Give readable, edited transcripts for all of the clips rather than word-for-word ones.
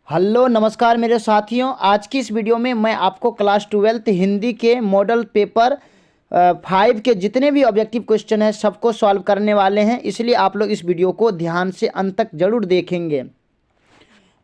Hello नमस्कार मेरे साथियों। आज की इस वीडियो में मैं आपको क्लास 12th हिंदी के मॉडल पेपर 5 के जितने भी ऑब्जेक्टिव क्वेश्चन हैं सबको सॉल्व करने वाले हैं, इसलिए आप लोग इस वीडियो को ध्यान से अंत तक जरूर देखेंगे।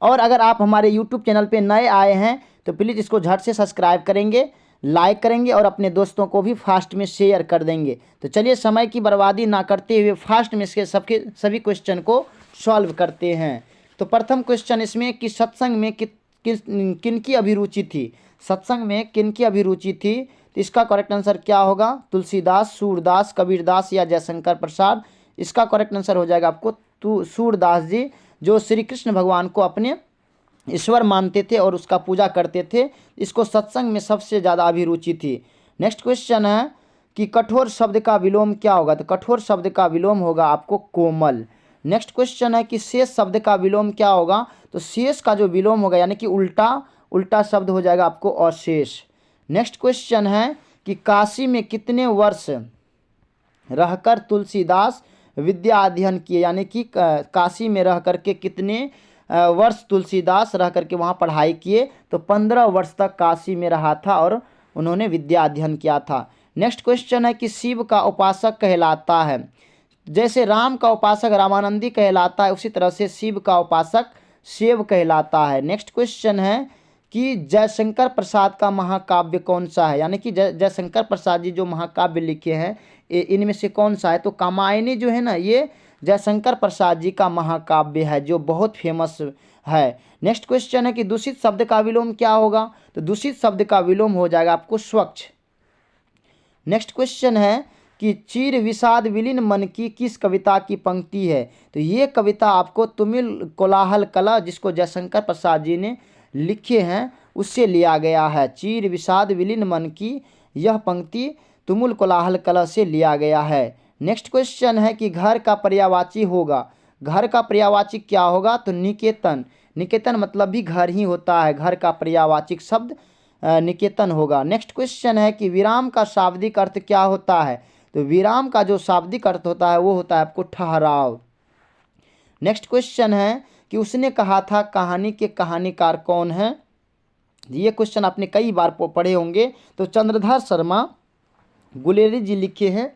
और अगर आप हमारे यूट्यूब चैनल पे नए आए हैं तो प्लीज़ इसको झट से सब्सक्राइब करेंगे, लाइक करेंगे और अपने दोस्तों को भी फास्ट में शेयर कर देंगे। तो चलिए समय की बर्बादी ना करते हुए फास्ट में इसके सभी क्वेश्चन को सॉल्व करते हैं। तो प्रथम क्वेश्चन इसमें कि सत्संग में किन की अभिरुचि थी। सत्संग में किन की अभिरुचि थी, तो इसका करेक्ट आंसर क्या होगा? तुलसीदास, सूरदास, कबीरदास या जयशंकर प्रसाद। इसका करेक्ट आंसर हो जाएगा आपको सूरदास जी, जो श्री कृष्ण भगवान को अपने ईश्वर मानते थे और उसका पूजा करते थे। इसको सत्संग में सबसे ज़्यादा अभिरुचि थी। नेक्स्ट क्वेश्चन है कि कठोर शब्द का विलोम क्या होगा, तो कठोर शब्द का विलोम होगा आपको कोमल। नेक्स्ट क्वेश्चन है कि शेष शब्द का विलोम क्या होगा, तो शेष का जो विलोम होगा यानी कि उल्टा शब्द हो जाएगा आपको अशेष। नेक्स्ट क्वेश्चन है कि काशी में कितने वर्ष रहकर तुलसीदास विद्या अध्ययन किए, यानी कि काशी में रह करके कितने वर्ष तुलसीदास रह करके वहाँ पढ़ाई किए, तो 15 वर्ष तक काशी में रहा था और उन्होंने विद्या अध्ययन किया था। नेक्स्ट क्वेश्चन है कि शिव का उपासक कहलाता है, जैसे राम का उपासक रामानंदी कहलाता है उसी तरह से शिव का उपासक शिव कहलाता है। नेक्स्ट क्वेश्चन है कि जयशंकर प्रसाद का महाकाव्य कौन सा है, यानी कि जयशंकर प्रसाद जी जो महाकाव्य लिखे हैं इनमें से कौन सा है, तो कामायनी जो है ना, ये जयशंकर प्रसाद जी का महाकाव्य है जो बहुत फेमस है। नेक्स्ट क्वेश्चन है कि दूषित शब्द का विलोम क्या होगा, तो दूषित शब्द का विलोम हो जाएगा आपको स्वच्छ। नेक्स्ट क्वेश्चन है कि चीर विषाद विलीन मन की किस कविता की पंक्ति है, तो ये कविता आपको तुमिल कोलाहल कला जिसको जयशंकर प्रसाद जी ने लिखे हैं उससे लिया गया है। चीर विषाद विलीन मन की यह पंक्ति तुमुल कोलाहल कला से लिया गया है। नेक्स्ट क्वेश्चन है कि घर का पर्यायवाची होगा, घर का पर्यायवाची क्या होगा, तो निकेतन। निकेतन मतलब भी घर ही होता है, घर का पर्यायवाची शब्द निकेतन होगा। नेक्स्ट क्वेश्चन है कि विराम का शाब्दिक अर्थ क्या होता है, तो विराम का जो शाब्दिक अर्थ होता है वो होता है आपको ठहराव। नेक्स्ट क्वेश्चन है कि उसने कहा था कहानी के कहानीकार कौन है, ये क्वेश्चन आपने कई बार पढ़े होंगे, तो चंद्रधर शर्मा गुलेरी जी लिखे हैं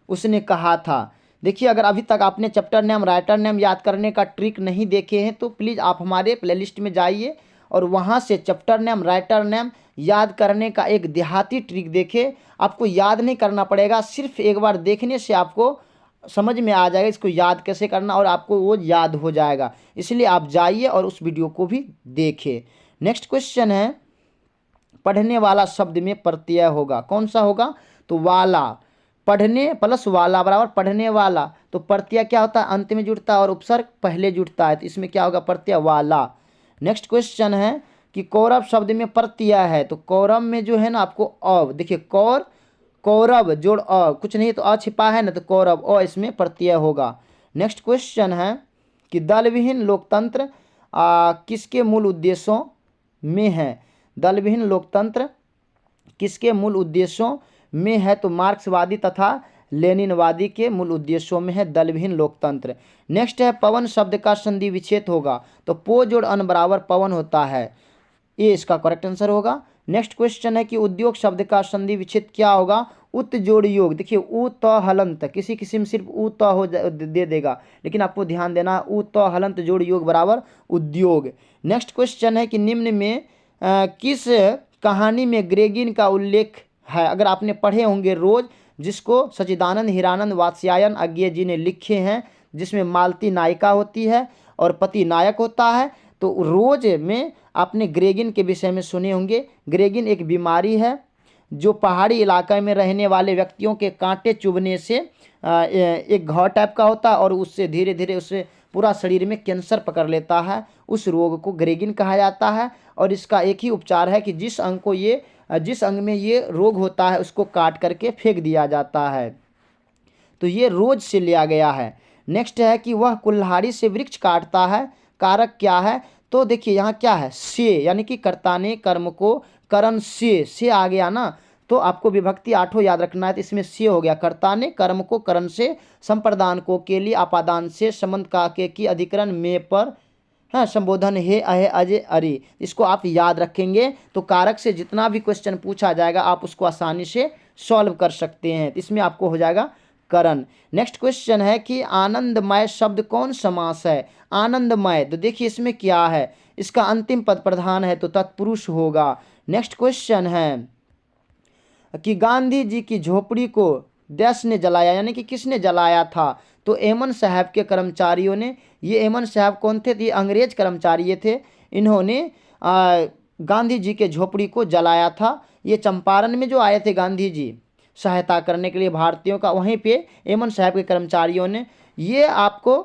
उसने कहा था। देखिए, अगर अभी तक आपने चैप्टर नेम राइटर नेम याद करने का ट्रिक नहीं देखे हैं तो प्लीज़ आप हमारे प्लेलिस्ट में जाइए और वहाँ से चैप्टर नेम राइटर नेम याद करने का एक देहाती ट्रिक देखें। आपको याद नहीं करना पड़ेगा, सिर्फ एक बार देखने से आपको समझ में आ जाएगा इसको याद कैसे करना और आपको वो याद हो जाएगा। इसलिए आप जाइए और उस वीडियो को भी देखें। नेक्स्ट क्वेश्चन है पढ़ने वाला शब्द में प्रत्यय होगा, कौन सा होगा, तो वाला। पढ़ने प्लस वाला बराबर पढ़ने वाला, तो प्रत्यय क्या होता है, अंत में जुड़ता है और उपसर्ग पहले जुड़ता है, तो इसमें क्या होगा, प्रत्यय वाला। नेक्स्ट क्वेश्चन है कि कौरव शब्द में प्रत्यय है, तो कौरव में जो है ना आपको अ, देखिए कौरव जोड़ अ, कुछ नहीं तो अ छिपा है ना, तो कौरव अ इसमें प्रत्यय होगा। नेक्स्ट क्वेश्चन है कि दलविहीन लोकतंत्र किसके मूल उद्देश्यों में है, दलविहीन लोकतंत्र किसके मूल उद्देश्यों में है, तो मार्क्सवादी तथा लेनिनवादी के मूल उद्देश्यों में है दलविहीन लोकतंत्र। नेक्स्ट है पवन शब्द का संधि विच्छेद होगा, तो पो जोड़ अन बराबर पवन होता है, ये इसका करेक्ट आंसर होगा। नेक्स्ट क्वेश्चन है कि उद्योग शब्द का संधि विच्छेद क्या होगा, उत जोड़ योग। देखिए उ त हलंत, किसी किसी में सिर्फ उ त हो दे देगा, लेकिन आपको ध्यान देना उ त हलंत जोड़ योग बराबर उद्योग। नेक्स्ट क्वेश्चन है कि निम्न में किस कहानी में ग्रेगिन का उल्लेख है, अगर आपने पढ़े होंगे रोज, जिसको सच्चिदानंद हीरानंद वात्स्यायन अज्ञे जी ने लिखे हैं, जिसमें मालती नायिका होती है और पति नायक होता है, तो रोज में आपने ग्रेगिन के विषय में सुने होंगे। ग्रेगिन एक बीमारी है जो पहाड़ी इलाके में रहने वाले व्यक्तियों के कांटे चुभने से एक घाव टाइप का होता है और उससे धीरे धीरे उससे पूरा शरीर में कैंसर पकड़ लेता है, उस रोग को ग्रेगिन कहा जाता है। और इसका एक ही उपचार है कि जिस अंग में ये रोग होता है उसको काट करके फेंक दिया जाता है, तो ये रोज से लिया गया है। नेक्स्ट है कि वह कुल्हाड़ी से वृक्ष काटता है, कारक क्या है, तो देखिए यहाँ क्या है, से, यानी कि कर्ता ने कर्म को करण से आ गया ना, तो आपको विभक्ति आठों याद रखना है, तो इसमें से हो गया, कर्ता ने कर्म को करण से, संप्रदान को के लिए, अपादान से, संबंध का के की, अधिकरण में पर, हाँ, संबोधन हे, अहे, अजे, अरे, इसको आप याद रखेंगे तो कारक से जितना भी क्वेश्चन पूछा जाएगा आप उसको आसानी से सॉल्व कर सकते हैं। तो इसमें आपको हो जाएगा करण। नेक्स्ट क्वेश्चन है कि आनंदमय शब्द कौन समास है? आनंदमय, तो देखिए इसमें क्या है, इसका अंतिम पद प्रधान है तो तत्पुरुष होगा। नेक्स्ट क्वेश्चन है कि गांधी जी की झोपड़ी को देश ने जलाया, यानी कि किसने जलाया था? तो एमन साहब के कर्मचारियों ने। ये एमन साहब कौन थे? ये अंग्रेज कर्मचारी थे। इन्होंने गांधी जी के झोपड़ी को जलाया था। ये चंपारण में जो आए थे गांधी जी सहायता करने के लिए भारतीयों का, वहीं पे एमन साहब के कर्मचारियों ने। ये आपको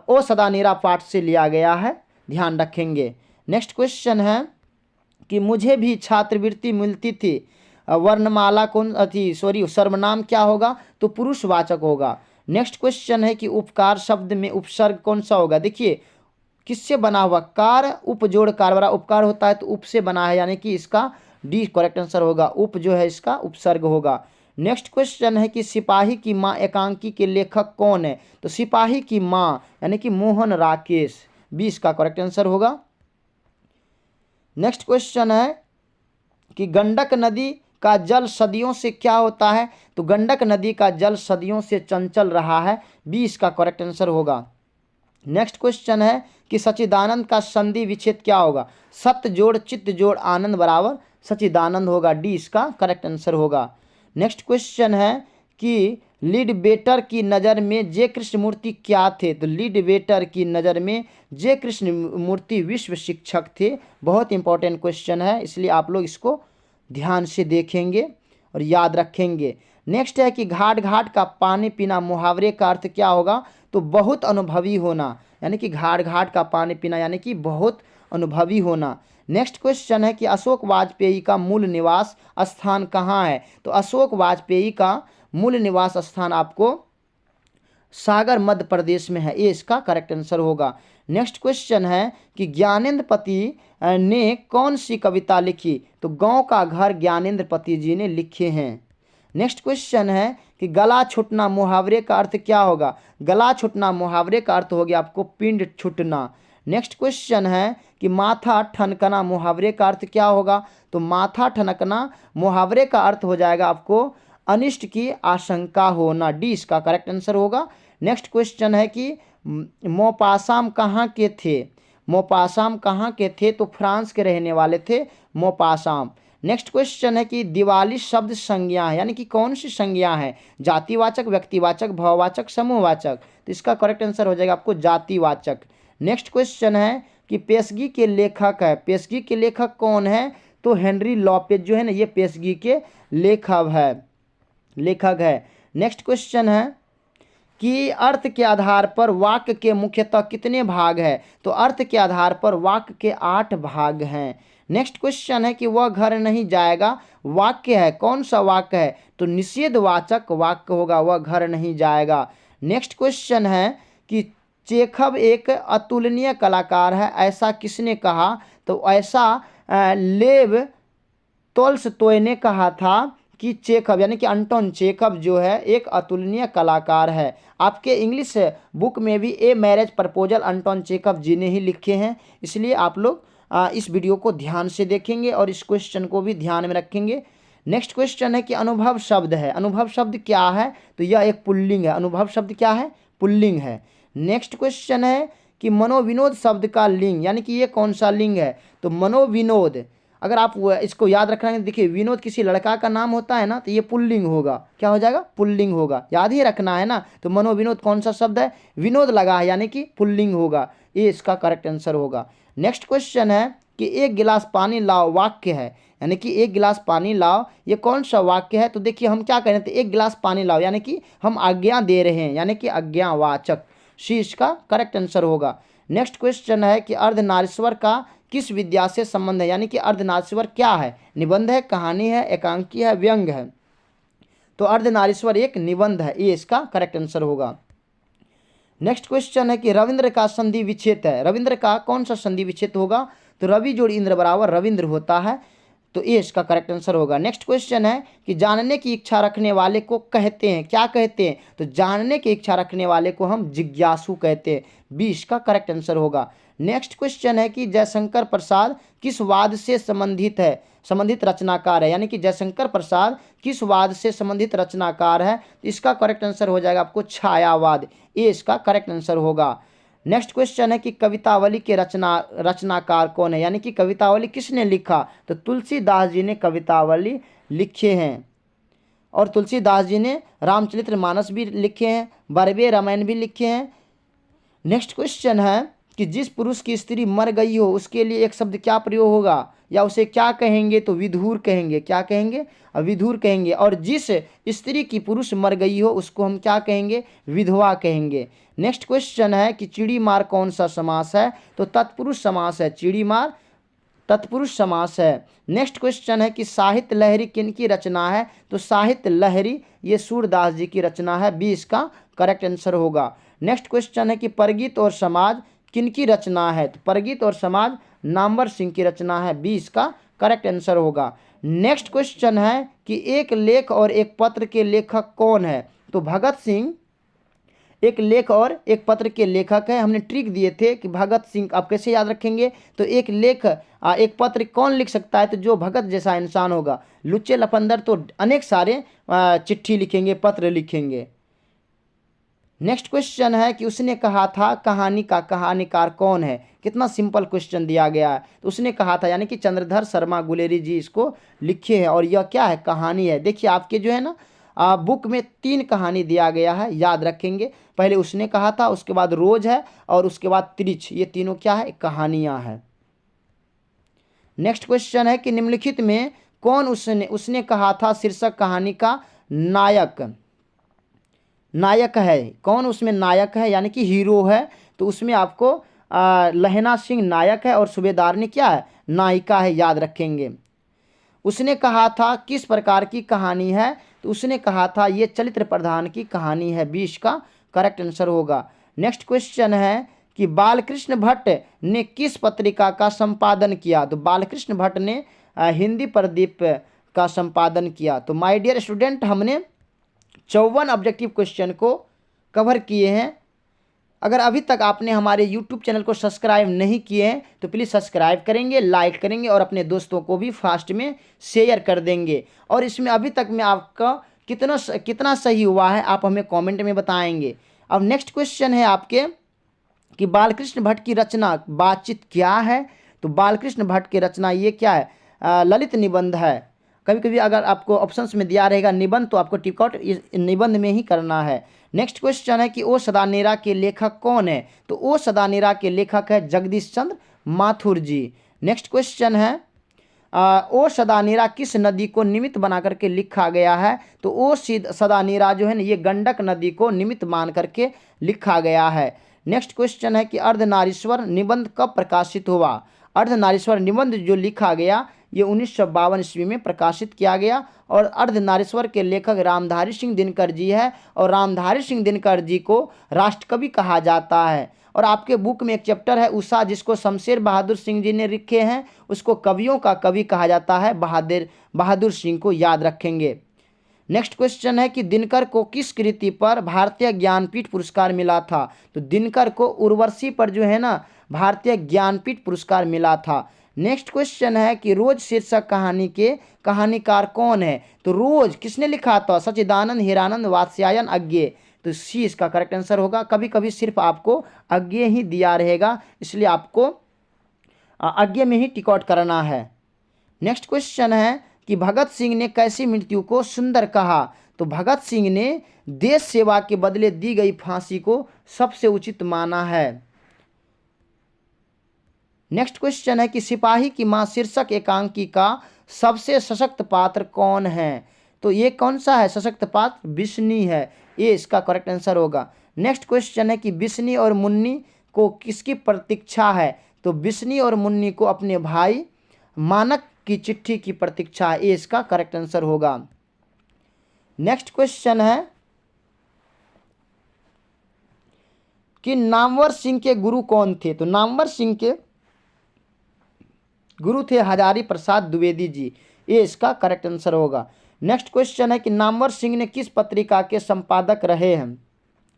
ओ सदा नीरा पाठ से लिया गया है, ध्यान रखेंगे। नेक्स्ट क्वेश्चन है कि मुझे भी छात्रवृत्ति मिलती थी, वर्णमाला कौन थी, सॉरी सर्वनाम क्या होगा? तो पुरुषवाचक होगा। नेक्स्ट क्वेश्चन है कि उपकार शब्द में उपसर्ग कौन सा होगा? देखिए किससे बना हुआ? कार उपजोड़ कार बड़ा उपकार होता है तो उप से बना है, यानी कि इसका डी करेक्ट आंसर होगा। उप जो है इसका उपसर्ग होगा। नेक्स्ट क्वेश्चन है कि सिपाही की माँ एकांकी के लेखक कौन है? तो सिपाही की माँ यानी कि मोहन राकेश, बी इसका करेक्ट आंसर होगा। नेक्स्ट क्वेश्चन है कि गंडक नदी का जल सदियों से क्या होता है? तो गंडक नदी का जल सदियों से चंचल रहा है, बी इसका करेक्ट आंसर होगा। नेक्स्ट क्वेश्चन है कि सच्चिदानंद का संधि विच्छेद क्या होगा? सत्य जोड़ चित्त जोड़ आनंद बराबर सच्चिदानंद होगा, डी इसका करेक्ट आंसर होगा। नेक्स्ट क्वेश्चन है कि लीडबेटर की नज़र में जे कृष्णमूर्ति क्या थे? तो लीडबेटर की नज़र में जे कृष्णमूर्ति विश्व शिक्षक थे। बहुत इंपॉर्टेंट क्वेश्चन है, इसलिए आप लोग इसको ध्यान से देखेंगे और याद रखेंगे। नेक्स्ट है कि घाट घाट का पानी पीना, मुहावरे का अर्थ क्या होगा? तो बहुत अनुभवी होना, यानी कि घाट घाट का पानी पीना यानी कि बहुत अनुभवी होना। नेक्स्ट क्वेश्चन है कि अशोक वाजपेयी का मूल निवास स्थान कहाँ है? तो अशोक वाजपेयी का मूल निवास स्थान आपको सागर मध्य प्रदेश में है, ये इसका करेक्ट आंसर होगा। नेक्स्ट क्वेश्चन है कि ज्ञानेंद्र पति ने कौन सी कविता लिखी? तो गांव का घर ज्ञानेंद्र पति जी ने लिखे हैं। नेक्स्ट क्वेश्चन है कि गला छूटना मुहावरे का अर्थ क्या होगा? गला छूटना मुहावरे का अर्थ हो गया आपको पिंड छूटना। नेक्स्ट क्वेश्चन है कि माथा ठनकना मुहावरे का अर्थ क्या होगा? तो माथा ठनकना मुहावरे का अर्थ हो जाएगा आपको अनिष्ट की आशंका होना, डी इसका करेक्ट आंसर होगा। नेक्स्ट क्वेश्चन है कि मोपासाम कहाँ के थे? मोपासाम कहाँ के थे? तो फ्रांस के रहने वाले थे मोपासाम। नेक्स्ट क्वेश्चन है कि दिवाली शब्द संज्ञा है, यानी कि कौन सी संज्ञा है? जातिवाचक, व्यक्तिवाचक, भाववाचक, समूहवाचक? तो इसका करेक्ट आंसर हो जाएगा आपको जातिवाचक। नेक्स्ट क्वेश्चन है कि पेशगी के लेखक है, पेशगी के लेखक कौन है? तो हेनरी लॉपेज जो है ना, ये पेशगी के लेखक है। नेक्स्ट क्वेश्चन है कि अर्थ के आधार पर वाक्य के मुख्यतः कितने भाग हैं? तो अर्थ के आधार पर वाक्य के 8 भाग हैं। नेक्स्ट क्वेश्चन है कि वह घर नहीं जाएगा वाक्य है, कौन सा वाक्य है? तो निषेधवाचक वाक्य होगा, वह घर नहीं जाएगा। नेक्स्ट क्वेश्चन है कि चेखव एक अतुलनीय कलाकार है, ऐसा किसने कहा? तो ऐसा लेव तोल्स्टॉय ने कहा था कि चेखव यानी कि अंटोन चेखव जो है एक अतुलनीय कलाकार है। आपके इंग्लिश बुक में भी ए मैरिज प्रपोजल अंटोन चेखव जी ने ही लिखे हैं, इसलिए आप लोग इस वीडियो को ध्यान से देखेंगे और इस क्वेश्चन को भी ध्यान में रखेंगे। नेक्स्ट क्वेश्चन है कि अनुभव शब्द है, अनुभव शब्द क्या है? तो यह एक पुल्लिंग है। अनुभव शब्द क्या है? पुल्लिंग है। नेक्स्ट क्वेश्चन है कि मनोविनोद शब्द का लिंग, यानी कि ये कौन सा लिंग है? तो मनोविनोद, अगर आप इसको याद रखना है, देखिए विनोद किसी लड़का का नाम होता है ना, तो ये पुल्लिंग होगा। क्या हो जाएगा? पुल्लिंग होगा, याद ही रखना है ना। तो मनोविनोद कौन सा शब्द है? विनोद लगा है, यानी कि पुल्लिंग होगा, ये इसका करेक्ट आंसर होगा। नेक्स्ट क्वेश्चन है कि एक गिलास पानी लाओ वाक्य है, यानी कि एक गिलास पानी लाओ, ये कौन सा वाक्य है? तो देखिए हम क्या कह रहे थे, एक गिलास पानी लाओ, यानी कि हम आज्ञा दे रहे हैं, यानी कि आज्ञावाचक, सी इसका करेक्ट आंसर होगा। नेक्स्ट क्वेश्चन है कि अर्धनारीश्वर का किस विद्या से संबंध है, यानी कि अर्धनारीश्वर क्या है? निबंध है, कहानी है, एकांकी है, व्यंग है? तो अर्धनारीश्वर एक निबंध है, ये इसका करेक्ट आंसर होगा। नेक्स्ट क्वेश्चन है कि रविंद्र का संधि विच्छेद है, रविंद्र का कौन सा संधि विच्छेद होगा? तो रवि जोड़ इंद्र बराबर रविंद्र होता है, तो ये इसका करेक्ट आंसर होगा। नेक्स्ट क्वेश्चन है कि जानने की इच्छा रखने वाले को कहते हैं, क्या कहते हैं? तो जानने की इच्छा रखने वाले को हम जिज्ञासु कहते हैं, बी इसका करेक्ट आंसर होगा। नेक्स्ट क्वेश्चन है कि जयशंकर प्रसाद किस वाद से संबंधित रचनाकार है, यानी कि जयशंकर प्रसाद किस वाद से संबंधित रचनाकार है। इसका करेक्ट आंसर हो जाएगा आपको छायावाद, ए इसका करेक्ट आंसर होगा। नेक्स्ट क्वेश्चन है कि कवितावली के रचनाकार कौन है, यानी कि कवितावली किसने लिखा। तो तुलसीदास जी ने कवितावली लिखे हैं, और तुलसीदास जी ने रामचरितमानस भी लिखे हैं, बरवे रामायण भी लिखे हैं। नेक्स्ट क्वेश्चन है कि जिस पुरुष की स्त्री मर गई हो उसके लिए एक शब्द क्या प्रयोग होगा, या उसे क्या कहेंगे। तो विधुर कहेंगे, क्या कहेंगे, विधुर कहेंगे। और जिस स्त्री की पुरुष मर गई हो उसको हम क्या कहेंगे, विधवा कहेंगे। नेक्स्ट क्वेश्चन है कि चिड़ी मार कौन सा समास है। तो तत्पुरुष समास है, चिड़ी मार तत्पुरुष समास है। नेक्स्ट क्वेश्चन है कि साहित्य लहरी किनकी रचना है। तो साहित्य लहरी ये सूरदास जी की रचना है, बी इसका करेक्ट आंसर होगा। नेक्स्ट क्वेश्चन है कि परगीत और समाज किनकी रचना है। तो परगीत और समाज नामवर सिंह की रचना है, बी इसका करेक्ट आंसर होगा। नेक्स्ट क्वेश्चन है कि एक लेख और एक पत्र के लेखक कौन है। तो भगत सिंह एक लेख और एक पत्र के लेखक है। हमने ट्रिक दिए थे कि भगत सिंह आप कैसे याद रखेंगे। तो एक लेख एक पत्र कौन लिख सकता है, तो जो भगत जैसा इंसान होगा। लुच्चे लफंदर तो अनेक सारे चिट्ठी लिखेंगे, पत्र लिखेंगे। नेक्स्ट क्वेश्चन है कि उसने कहा था कहानी का कहानीकार कौन है। कितना सिंपल क्वेश्चन दिया गया है। तो उसने कहा था, यानी कि चंद्रधर शर्मा गुलेरी जी इसको लिखे हैं, और यह क्या है, कहानी है। देखिए आपके जो है ना बुक में 3 कहानी दिया गया है, याद रखेंगे। पहले उसने कहा था, उसके बाद रोज है, और उसके बाद त्रिछ, ये तीनों क्या है, कहानियां हैं। नेक्स्ट क्वेश्चन है कि निम्नलिखित में कौन उसने कहा था शीर्षक कहानी का नायक है। कौन उसमें नायक है, यानी कि हीरो है। तो उसमें आपको लहना सिंह नायक है, और सूबेदारनी क्या है, नायिका है, याद रखेंगे। उसने कहा था किस प्रकार की कहानी है। तो उसने कहा था ये चरित्र प्रधान की कहानी है, 20 का करेक्ट आंसर होगा। नेक्स्ट क्वेश्चन है कि बालकृष्ण भट्ट ने किस पत्रिका का संपादन किया। तो बालकृष्ण भट्ट ने हिंदी प्रदीप का संपादन किया। तो माय डियर स्टूडेंट, हमने 54 ऑब्जेक्टिव क्वेश्चन को कवर किए हैं। अगर अभी तक आपने हमारे YouTube चैनल को सब्सक्राइब नहीं किए हैं तो प्लीज़ सब्सक्राइब करेंगे, लाइक करेंगे, और अपने दोस्तों को भी फास्ट में शेयर कर देंगे। और इसमें अभी तक में आपका कितना सही हुआ है आप हमें कमेंट में बताएंगे। अब नेक्स्ट क्वेश्चन है आपके कि बालकृष्ण भट्ट की रचना बातचीत क्या है। तो बालकृष्ण भट्ट की रचना ये क्या है, ललित निबंध है। कभी कभी अगर आपको ऑप्शंस में दिया रहेगा निबंध, तो आपको टिक आउट इस निबंध में ही करना है। नेक्स्ट क्वेश्चन है कि ओ सदानेरा के लेखक कौन है। तो ओ सदानेरा के लेखक है जगदीश चंद्र माथुर जी। नेक्स्ट क्वेश्चन है ओ सदानेरा किस नदी को निमित्त बना करके लिखा गया है। तो ओ सदानेरा जो है ना, ये गंडक नदी को निमित्त मान करके लिखा गया है। नेक्स्ट क्वेश्चन है कि अर्धनारीश्वर निबंध कब प्रकाशित हुआ। अर्धनारीश्वर निबंध जो लिखा गया ये 1952 ईस्वी में प्रकाशित किया गया, और अर्धनारीश्वर के लेखक रामधारी सिंह दिनकर जी है, और रामधारी सिंह दिनकर जी को राष्ट्रकवि कहा जाता है। और आपके बुक में एक चैप्टर है उषा, जिसको शमशेर बहादुर सिंह जी ने लिखे हैं, उसको कवियों का कवि कहा जाता है, बहादुर सिंह को याद रखेंगे। नेक्स्ट क्वेश्चन है कि दिनकर को किस कृति पर भारतीय ज्ञानपीठ पुरस्कार मिला था। तो दिनकर को उर्वशी पर जो है ना भारतीय ज्ञानपीठ पुरस्कार मिला था। नेक्स्ट क्वेश्चन है कि रोज शीर्षक कहानी के कहानीकार कौन है। तो रोज किसने लिखा था, सच्चिदानंद हीरानंद वात्स्यायन अज्ञे। तो सी इसका करेक्ट आंसर होगा। कभी कभी सिर्फ आपको अज्ञे ही दिया रहेगा, इसलिए आपको अज्ञे में ही टिक आउट करना है। नेक्स्ट क्वेश्चन है कि भगत सिंह ने कैसी मृत्यु को सुंदर कहा। तो भगत सिंह ने देश सेवा के बदले दी गई फांसी को सबसे उचित माना है। नेक्स्ट क्वेश्चन है कि सिपाही की मां शीर्षक एकांकी का सबसे सशक्त पात्र कौन है। तो ये कौन सा है सशक्त पात्र, बिस्नी है, ये इसका करेक्ट आंसर होगा। नेक्स्ट क्वेश्चन है कि बिस्नी और मुन्नी को किसकी प्रतीक्षा है। तो बिस्नी और मुन्नी को अपने भाई मानक की चिट्ठी की प्रतीक्षा है, ये इसका करेक्ट आंसर होगा। नेक्स्ट क्वेश्चन है कि नामवर सिंह के गुरु कौन थे। तो नामवर सिंह के गुरु थे हजारी प्रसाद द्विवेदी जी, ये इसका करेक्ट आंसर होगा। नेक्स्ट क्वेश्चन है कि नामवर सिंह ने किस पत्रिका के संपादक रहे हैं।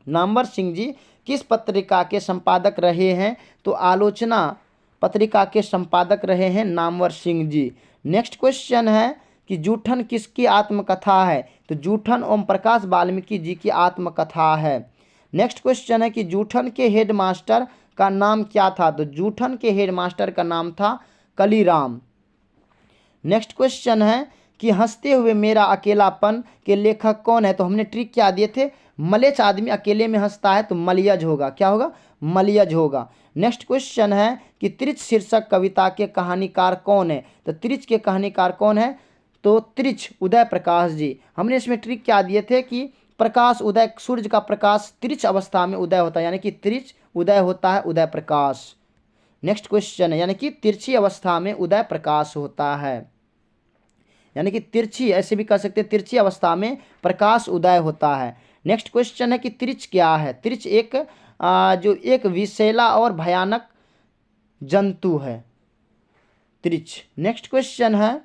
नामवर सिंह जी किस पत्रिका के संपादक रहे हैं? तो आलोचना पत्रिका के संपादक रहे हैं नामवर सिंह जी। नेक्स्ट क्वेश्चन है कि जूठन किसकी आत्मकथा है? तो जूठन ओम प्रकाश वाल्मीकि जी की आत्मकथा है। नेक्स्ट क्वेश्चन है कि जूठन के हेडमास्टर का नाम क्या था? तो जूठन के हेडमास्टर का नाम था कलीराम। नेक्स्ट क्वेश्चन है कि हंसते हुए मेरा अकेलापन के लेखक कौन है? तो हमने ट्रिक क्या दिए थे, मलेच्छ आदमी अकेले में हंसता है तो मलयज होगा। क्या होगा? मलयज होगा। नेक्स्ट क्वेश्चन है कि त्रिच शीर्षक कविता के कहानीकार कौन है? तो त्रिच के कहानीकार कौन है? तो त्रिच उदय प्रकाश जी। हमने इसमें ट्रिक क्या दिए थे कि प्रकाश उदय, सूर्य का प्रकाश त्रिच अवस्था में उदय होता है, यानी कि त्रिच उदय होता है, उदय प्रकाश। नेक्स्ट क्वेश्चन है यानी कि तिरछी अवस्था में उदय प्रकाश होता है, यानी कि तिरछी, ऐसे भी कह सकते हैं तिरछी अवस्था में प्रकाश उदय होता है। नेक्स्ट क्वेश्चन है कि त्रिच क्या है? त्रिच एक जो एक विषैला और भयानक जंतु है, त्रिच। नेक्स्ट क्वेश्चन है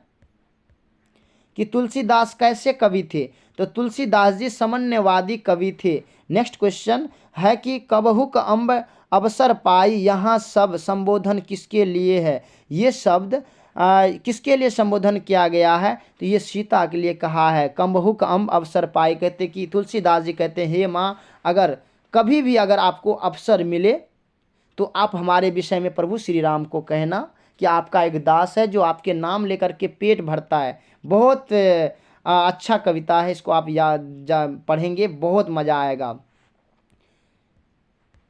कि तुलसीदास कैसे कवि थे? तो तुलसीदास जी सामान्यवादी कवि थे। नेक्स्ट क्वेश्चन है कि कबहुक अम्ब अवसर पाई, यहाँ सब संबोधन किसके लिए है? ये शब्द किसके लिए संबोधन किया गया है? तो ये सीता के लिए कहा है। कबहुक अम्ब अवसर पाई कहते कि तुलसीदास जी कहते हैं, हे माँ, अगर कभी भी अगर आपको अवसर मिले तो आप हमारे विषय में प्रभु श्री राम को कहना कि आपका एक दास है जो आपके नाम लेकर के पेट भरता है। बहुत अच्छा कविता है, इसको आप पढ़ेंगे बहुत मज़ा आएगा।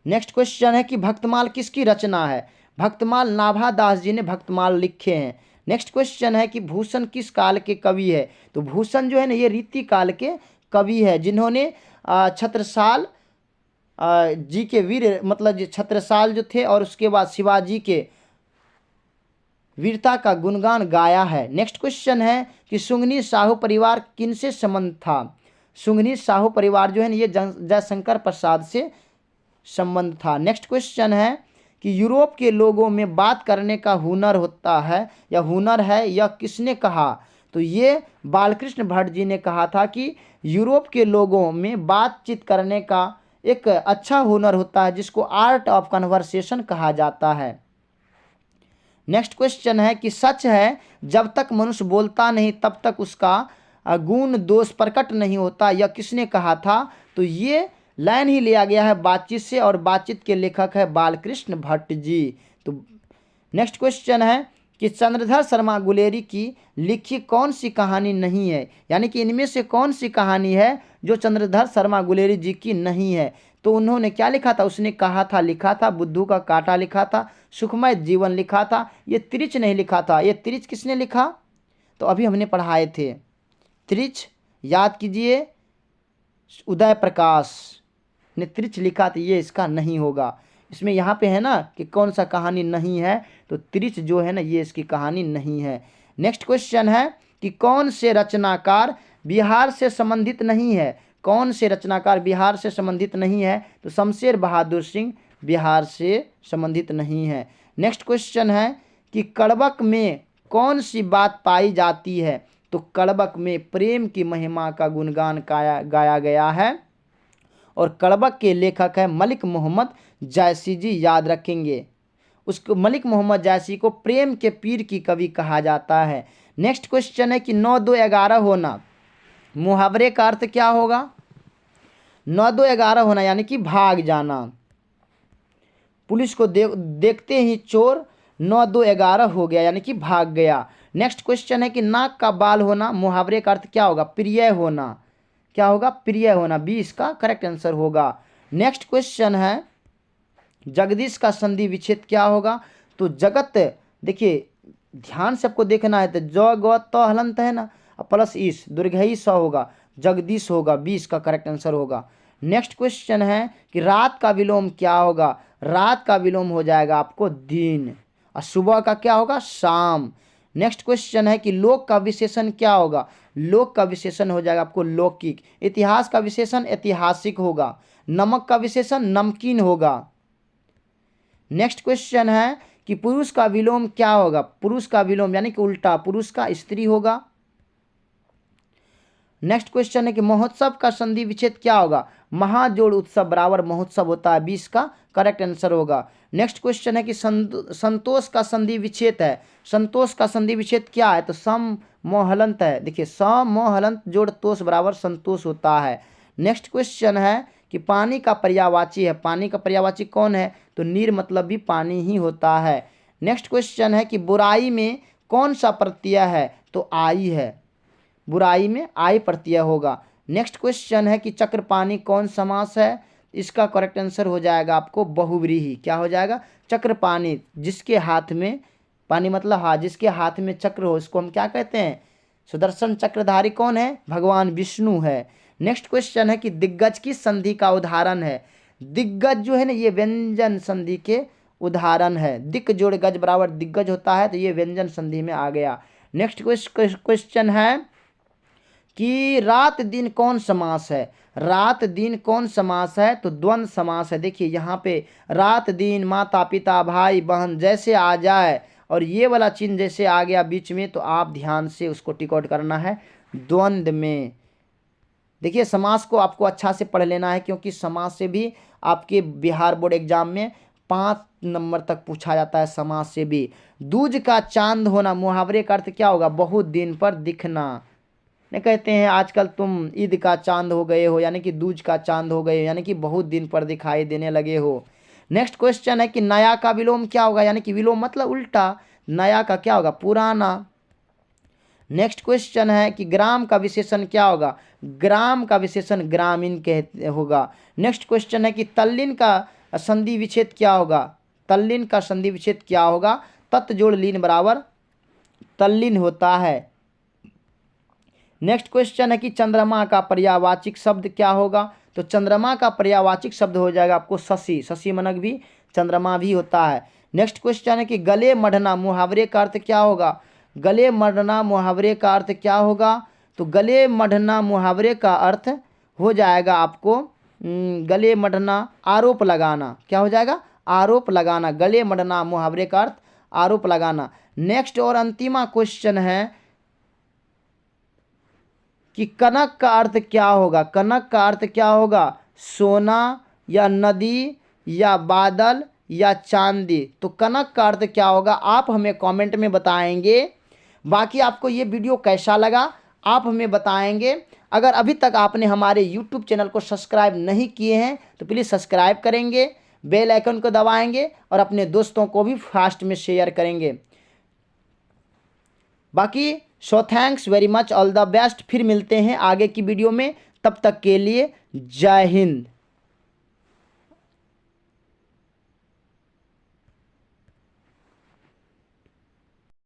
नेक्स्ट क्वेश्चन है कि भक्तमाल किसकी रचना है? भक्तमाल नाभा दास जी ने भक्तमाल लिखे हैं। नेक्स्ट क्वेश्चन है कि भूषण किस काल के कवि है? तो भूषण जो है ना ये रीति काल के कवि है, जिन्होंने छत्रसाल जी के वीर, मतलब छत्रसाल जो थे और उसके बाद शिवाजी के वीरता का गुणगान गाया है। नेक्स्ट क्वेश्चन है कि सुंगनी साहू परिवार किनसे संबंध था? सुंगनी साहू परिवार जो है ना ये जयशंकर प्रसाद से संबंध था। नेक्स्ट क्वेश्चन है कि यूरोप के लोगों में बात करने का हुनर होता है या हुनर है, यह किसने कहा? तो ये बालकृष्ण भट्ट जी ने कहा था कि यूरोप के लोगों में बातचीत करने का एक अच्छा हुनर होता है जिसको आर्ट ऑफ कन्वर्सेशन कहा जाता है। नेक्स्ट क्वेश्चन है कि सच है जब तक मनुष्य बोलता नहीं तब तक उसका गुण दोष प्रकट नहीं होता, यह किसने कहा था? तो ये लाइन ही लिया गया है बातचीत से और बातचीत के लेखक है बालकृष्ण भट्ट जी। तो नेक्स्ट क्वेश्चन है कि चंद्रधर शर्मा गुलेरी की लिखी कौन सी कहानी नहीं है? यानी कि इनमें से कौन सी कहानी है जो चंद्रधर शर्मा गुलेरी जी की नहीं है? तो उन्होंने क्या लिखा था? उसने कहा था, लिखा था बुद्धू का कांटा लिखा था, सुखमय जीवन लिखा था, ये त्रिच नहीं लिखा था। ये त्रिच किसने लिखा? तो अभी हमने पढ़ाए थे त्रिच, याद कीजिए, उदय प्रकाश ने त्रिच लिखा था, ये इसका नहीं होगा। इसमें यहाँ पे है ना कि कौन सा कहानी नहीं है, तो त्रिच जो है ना ये इसकी कहानी नहीं है। नेक्स्ट क्वेश्चन है कि कौन से रचनाकार बिहार से संबंधित नहीं है? कौन से रचनाकार बिहार से संबंधित नहीं है? तो शमशेर बहादुर सिंह बिहार से संबंधित नहीं है। नेक्स्ट क्वेश्चन है कि कड़बक में कौन सी बात पाई जाती है? तो कड़बक में प्रेम की महिमा का गुणगान गाया गया है और कड़बक के लेखक है मलिक मोहम्मद जायसी जी, याद रखेंगे। उसको मलिक मोहम्मद जायसी को प्रेम के पीर की कवि कहा जाता है। नेक्स्ट क्वेश्चन है कि 9-2-11 होना, मुहावरे का अर्थ क्या होगा? 9-2-11 होना यानी कि भाग जाना। पुलिस को देखते ही चोर 9-2-11 हो गया, यानी कि भाग गया। नेक्स्ट क्वेश्चन है कि नाक का बाल होना, मुहावरे का अर्थ क्या होगा? प्रिय होना। क्या होगा? प्रिय होना। 20 का करेक्ट आंसर होगा। नेक्स्ट क्वेश्चन है जगदीश का संधि विच्छेद क्या होगा? तो जगत, देखिए ध्यान से आपको देखना है, तो ज ग त हलंत है ना, प्लस इस दीर्घई स होगा, जगदीश होगा, 20 का करेक्ट आंसर होगा। नेक्स्ट क्वेश्चन है कि रात का विलोम क्या होगा? रात का विलोम हो जाएगा आपको दिन, और सुबह का क्या होगा? शाम। नेक्स्ट क्वेश्चन है कि लोक का विशेषण क्या होगा? लोक का विशेषण हो जाएगा आपको लौकिक। इतिहास का विशेषण ऐतिहासिक होगा। नमक का विशेषण नमकीन होगा। नेक्स्ट क्वेश्चन है कि पुरुष का विलोम क्या होगा? पुरुष का विलोम यानी कि उल्टा, पुरुष का स्त्री होगा। नेक्स्ट क्वेश्चन है कि महोत्सव का संधि विच्छेद क्या होगा? महाजोड़ उत्सव बराबर महोत्सव होता है, 20 का करेक्ट आंसर होगा। नेक्स्ट क्वेश्चन है कि संतोष का संधि विच्छेद है। संतोष का संधि विच्छेद क्या है? तो सम मोहलंत है। देखिए सम मोहलंत जोड़ तोष बराबर संतोष होता है। नेक्स्ट क्वेश्चन है कि पानी का पर्यायवाची है। पानी का पर्यायवाची कौन है? तो नीर मतलब भी पानी ही होता है। नेक्स्ट क्वेश्चन है कि बुराई में कौन सा प्रत्यय है? तो आई है। बुराई में आई प्रत्यय होगा। नेक्स्ट क्वेश्चन है कि चक्रपाणी कौन समास है? इसका करेक्ट आंसर हो जाएगा आपको बहुव्रीहि। क्या हो जाएगा? चक्रपाणी। जिसके हाथ में, पानी मतलब हाथ, जिसके हाथ में चक्र हो इसको हम क्या कहते हैं? सुदर्शन चक्रधारी कौन है? भगवान विष्णु है। नेक्स्ट क्वेश्चन है कि दिग्गज की संधि का उदाहरण है। दिग्गज जो है ना, ये व्यंजन संधि के उदाहरण है। दिक जोड़ गज बराबर दिग्गज होता है, तो ये व्यंजन संधि में आ गया। नेक्स्ट क्वेश्चन है कि रात दिन कौन समास है? रात दिन कौन समास है? तो द्वंद्व समास है। देखिए यहाँ पे रात दिन, माता पिता भाई बहन जैसे आ जाए और ये वाला चिन्ह जैसे आ गया बीच में, तो आप ध्यान से उसको टिक आउट करना है द्वंद्व में। देखिए समास को आपको अच्छा से पढ़ लेना है, क्योंकि समास से भी आपके बिहार बोर्ड एग्जाम में 5 नंबर तक पूछा जाता है समास से भी। दूज का चांद होना, मुहावरे का अर्थ क्या होगा? बहुत दिन पर दिखना। नहीं कहते हैं आजकल तुम ईद का चांद हो गए हो, यानी कि दूज का चांद हो गए, यानी कि बहुत दिन पर दिखाई देने लगे हो। नेक्स्ट क्वेश्चन है कि नया का विलोम क्या होगा? यानी कि विलोम मतलब उल्टा, नया का क्या होगा? पुराना। नेक्स्ट क्वेश्चन है कि ग्राम का विशेषण क्या होगा? ग्राम का विशेषण ग्रामीण कहते होगा। नेक्स्ट क्वेश्चन है कि तल्लीन का संधि विच्छेद क्या होगा? तल्लीन का संधि विच्छेद क्या होगा? तत् जोड़ लीन बराबर तल्लीन होता है। नेक्स्ट क्वेश्चन है कि चंद्रमा का पर्यायवाचिक शब्द क्या होगा? तो चंद्रमा का पर्यायवाचिक शब्द हो जाएगा आपको शशि। शशि मनक भी चंद्रमा भी होता है। नेक्स्ट क्वेश्चन है कि गले मढ़ना मुहावरे का अर्थ क्या होगा? गले मढ़ना मुहावरे का अर्थ क्या होगा? तो गले मढ़ना मुहावरे का अर्थ हो जाएगा आपको गले मढ़ना आरोप लगाना। क्या हो जाएगा? आरोप लगाना। गले मढ़ना मुहावरे का अर्थ आरोप लगाना। नेक्स्ट और अंतिमा क्वेश्चन है कि कनक का अर्थ क्या होगा? कनक का अर्थ क्या होगा? सोना या नदी या बादल या चांदी। तो कनक का अर्थ क्या होगा? आप हमें कमेंट में बताएंगे। बाकी आपको ये वीडियो कैसा लगा आप हमें बताएंगे। अगर अभी तक आपने हमारे YouTube चैनल को सब्सक्राइब नहीं किए हैं तो प्लीज़ सब्सक्राइब करेंगे, बेल आइकन को दबाएंगे और अपने दोस्तों को भी फास्ट में शेयर करेंगे। बाकी thanks very much, all the best. फिर मिलते हैं आगे की वीडियो में, तब तक के लिए जय हिंद।